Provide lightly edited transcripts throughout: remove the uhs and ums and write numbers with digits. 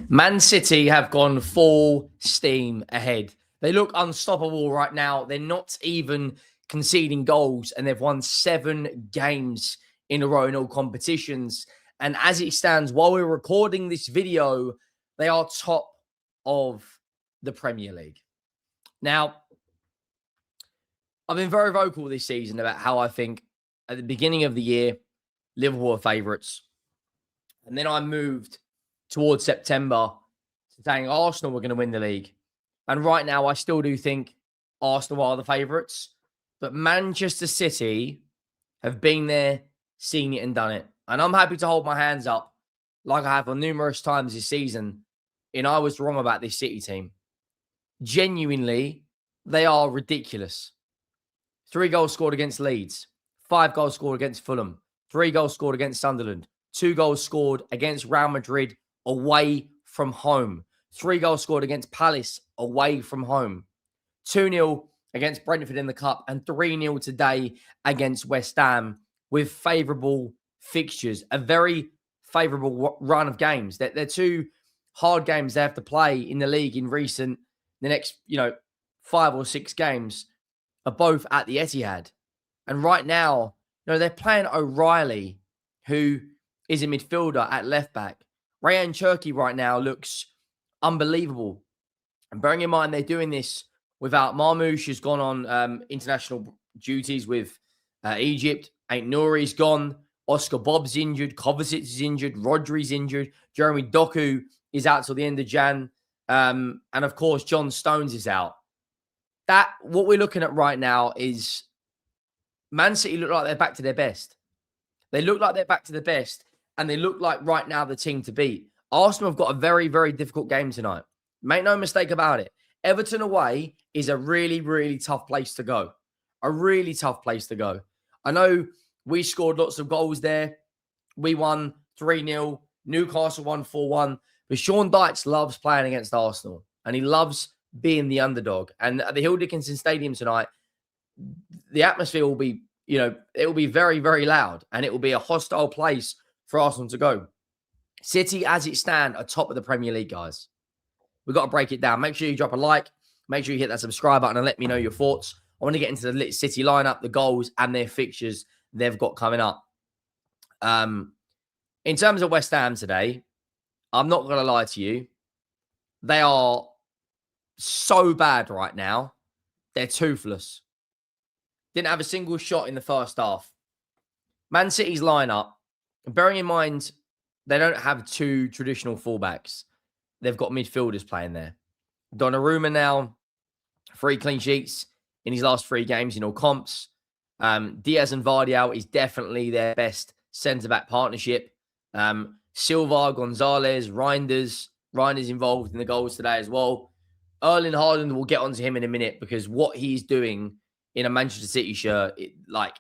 Man City have gone full steam ahead. They look unstoppable right now. They're not even conceding goals, and they've won 7 games in a row in all competitions. And as it stands, while we're recording this video, they are top of the Premier League. Now, I've been very vocal this season about how I think at the beginning of the year, Liverpool are favourites. And then I moved towards September saying Arsenal were going to win the league. And right now, I still do think Arsenal are the favourites. But Manchester City have been there, seen it and done it. And I'm happy to hold my hands up like I have on numerous times this season. And I was wrong about this City team. Genuinely, they are ridiculous. 3 goals scored against Leeds. 5 goals scored against Fulham. 3 goals scored against Sunderland. 2 goals scored against Real Madrid away from home. 3 goals scored against Palace away from home. 2-0 against Brentford in the Cup and 3-0 today against West Ham with favourable fixtures. A very favourable run of games. They're 2 hard games they have to play in the league in the next, 5 or 6 games are both at the Etihad. And right now, they're playing O'Reilly, who is a midfielder at left back. Cherki right now looks unbelievable. And bearing in mind, they're doing this without Marmoush, who's gone on international duties with Egypt. Ain't Nouri's gone. Oscar Bob's injured. Kovacic is injured. Rodri's injured. Jeremy Doku is out till the end of Jan. And of course, John Stones is out. What we're looking at right now is Man City look like they're back to their best. They look like they're back to the best, and they look like right now the team to beat. Arsenal have got a very, very difficult game tonight. Make no mistake about it. Everton away is a really, really tough place to go. A really tough place to go. I know we scored lots of goals there. We won 3-0. Newcastle won 4-1. But Sean Dyche loves playing against Arsenal, and he loves being the underdog. And at the Hill Dickinson Stadium tonight, the atmosphere will be, it will be very, very loud, and it will be a hostile place for Arsenal to go. City, as it stands, are top of the Premier League, guys. We've got to break it down. Make sure you drop a like. Make sure you hit that subscribe button and let me know your thoughts. I want to get into the City lineup, the goals, and their fixtures they've got coming up. In terms of West Ham today, I'm not going to lie to you. They are so bad right now. They're toothless. Didn't have a single shot in the first half. Man City's lineup, bearing in mind, they don't have 2 traditional fullbacks. They've got midfielders playing there. Donnarumma now, 3 clean sheets in his last 3 games in all comps. Diaz and Vardy is definitely their best centre-back partnership. Silva, Gonzalez, Reijnders involved in the goals today as well. Erling Haaland, we'll get onto him in a minute, because what he's doing in a Manchester City shirt,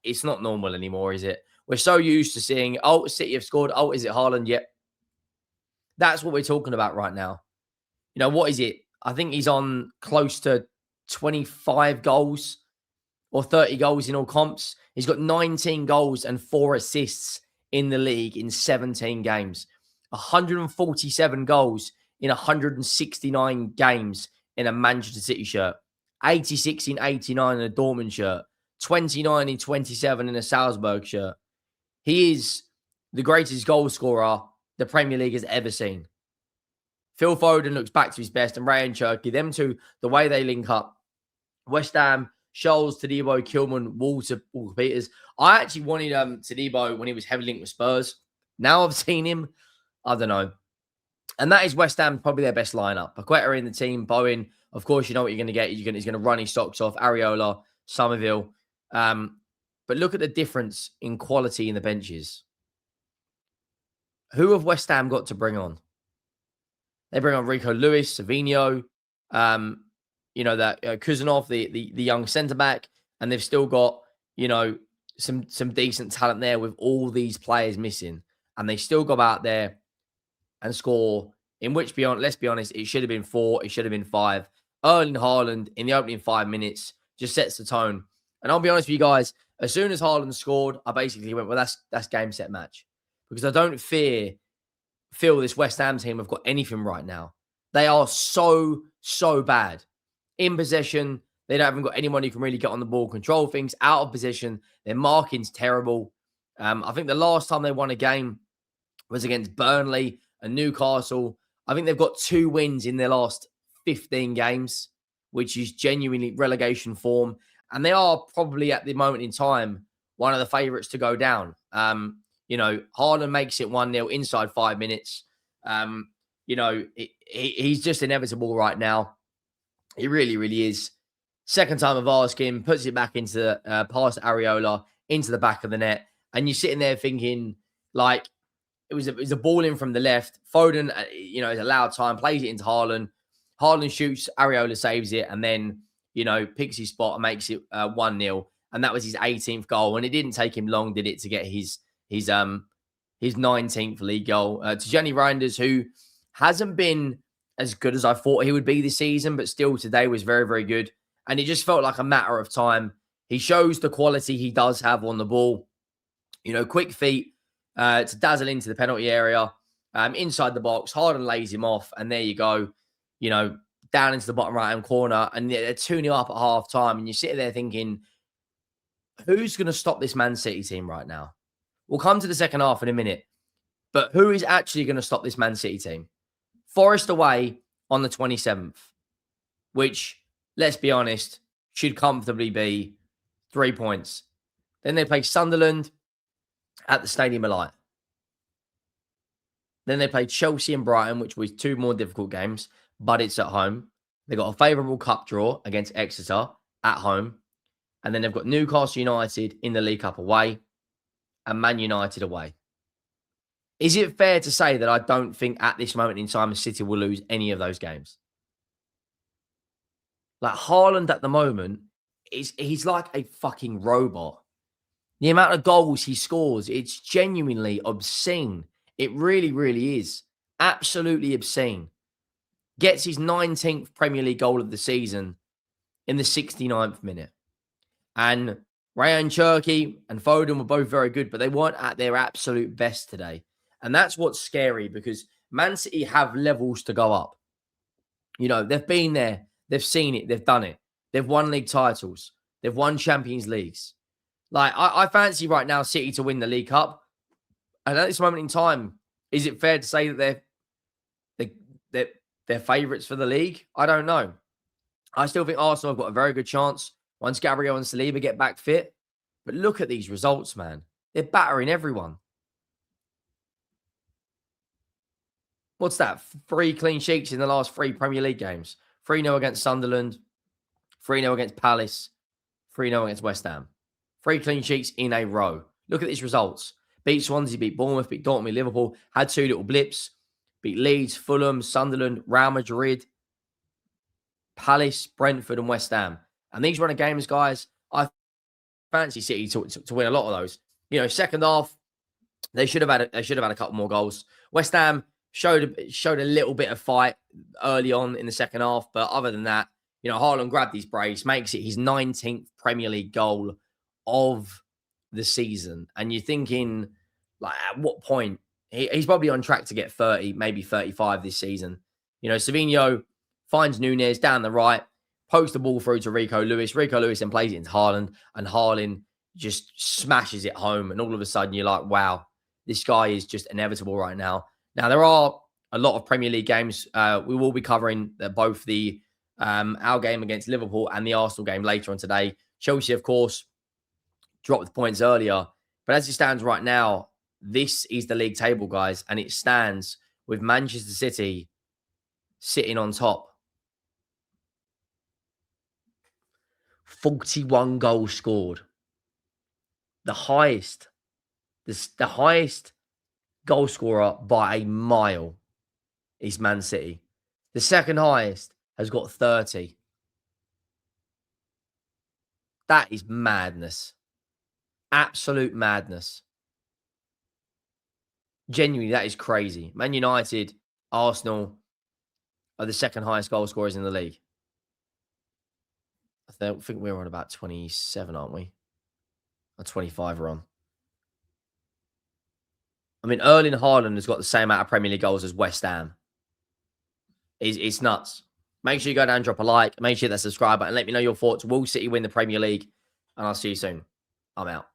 it's not normal anymore, is it? We're so used to seeing, City have scored. Is it Haaland? Yep. That's what we're talking about right now. What is it? I think he's on close to 25 goals or 30 goals in all comps. He's got 19 goals and 4 assists in the league in 17 games. 147 goals in 169 games in a Manchester City shirt. 86 in 89 in a Dortmund shirt. 29 in 27 in a Salzburg shirt. He is the greatest goal scorer the Premier League has ever seen. Phil Foden looks back to his best, and Ray and Cherki, them two, the way they link up. West Ham, Scholes, Todibo, Kilman, Walker Peters. I actually wanted Todibo when he was heavily linked with Spurs. Now I've seen him, I don't know. And that is West Ham, probably their best lineup. Paqueta in the team, Bowen. Of course, you know what you're going to get. He's going to run his socks off. Areola, Somerville. But look at the difference in quality in the benches. Who have West Ham got to bring on? They bring on Rico Lewis, Savinho, Kuzanov, the young centre-back. And they've still got, some decent talent there with all these players missing. And they still go out there and score, in which, let's be honest, it should have been 4, it should have been 5. Erling Haaland in the opening 5 minutes just sets the tone. And I'll be honest with you guys, as soon as Haaland scored, I basically went, well, that's game, set, match. Because I don't fear feel this West Ham team have got anything right now. They are so, so bad. In possession, they don't even got anyone who can really get on the ball, control things. Out of position, their marking's terrible. I think the last time they won a game was against Burnley and Newcastle. I think they've got 2 wins in their last 15 games, which is genuinely relegation form. And they are probably at the moment in time one of the favourites to go down. Haaland makes it 1-0 inside 5 minutes. He's just inevitable right now. He really, really is. Second time of asking, puts it back into past Areola, into the back of the net. And you're sitting there thinking, like, it was a ball in from the left. Foden, is allowed time, plays it into Haaland. Haaland shoots, Areola saves it, and then, picks his spot and makes it 1-0. And that was his 18th goal. And it didn't take him long, did it, to get his 19th league goal. To Johnny Reijnders, who hasn't been as good as I thought he would be this season, but still today was very, very good. And it just felt like a matter of time. He shows the quality he does have on the ball. Quick feet to dazzle into the penalty area, inside the box. Haaland lays him off, and there you go. Down into the bottom right-hand corner, and they're 2-0 up at half time. And you sit there thinking, who's going to stop this Man City team right now? We'll come to the second half in a minute. But who is actually going to stop this Man City team? Forest away on the 27th, which, let's be honest, should comfortably be 3 points. Then they play Sunderland at the Stadium of Light. Then they play Chelsea and Brighton, which was 2 more difficult games, but it's at home. They got a favourable cup draw against Exeter at home. And then they've got Newcastle United in the League Cup away and Man United away. Is it fair to say that I don't think at this moment in time City will lose any of those games? Like, Haaland at the moment, he's like a fucking robot. The amount of goals he scores, it's genuinely obscene. It really, really is. Absolutely obscene. Gets his 19th Premier League goal of the season in the 69th minute. And Ryan Cherki and Foden were both very good, but they weren't at their absolute best today. And that's what's scary, because Man City have levels to go up. They've been there. They've seen it. They've done it. They've won league titles. They've won Champions Leagues. Like, I fancy right now City to win the League Cup. And at this moment in time, is it fair to say that they're favourites for the league? I don't know. I still think Arsenal have got a very good chance once Gabriel and Saliba get back fit. But look at these results, man. They're battering everyone. What's that? 3 clean sheets in the last 3 Premier League games. 3-0 against Sunderland. 3-0 against Palace. 3-0 against West Ham. 3 clean sheets in a row. Look at these results. Beat Swansea, beat Bournemouth, beat Dortmund, Liverpool. Had 2 little blips. Beat Leeds, Fulham, Sunderland, Real Madrid, Palace, Brentford, and West Ham. And these run of games, guys, I fancy City to win a lot of those. Second half, they should have had a couple more goals. West Ham showed a little bit of fight early on in the second half, but other than that, Haaland grabbed his brace, makes it his 19th Premier League goal of the season. And you're thinking, like, at what point? He's probably on track to get 30, maybe 35 this season. Savinho finds Núñez down the right, pokes the ball through to Rico Lewis. Rico Lewis then plays it into Haaland, and Haaland just smashes it home. And all of a sudden, you're like, wow, this guy is just inevitable right now. Now, there are a lot of Premier League games. We will be covering both our game against Liverpool and the Arsenal game later on today. Chelsea, of course, dropped the points earlier. But as it stands right now, this is the league table, guys. And it stands with Manchester City sitting on top. 41 goals scored. The highest goal scorer by a mile is Man City. The second highest has got 30. That is madness. Absolute madness. Genuinely, that is crazy. Man United, Arsenal are the second highest goal scorers in the league. I think we're on about 27, aren't we? Or 25 we're on. I mean, Erling Haaland has got the same amount of Premier League goals as West Ham. It's nuts. Make sure you go down and drop a like. Make sure you hit that subscribe button and let me know your thoughts. Will City win the Premier League? And I'll see you soon. I'm out.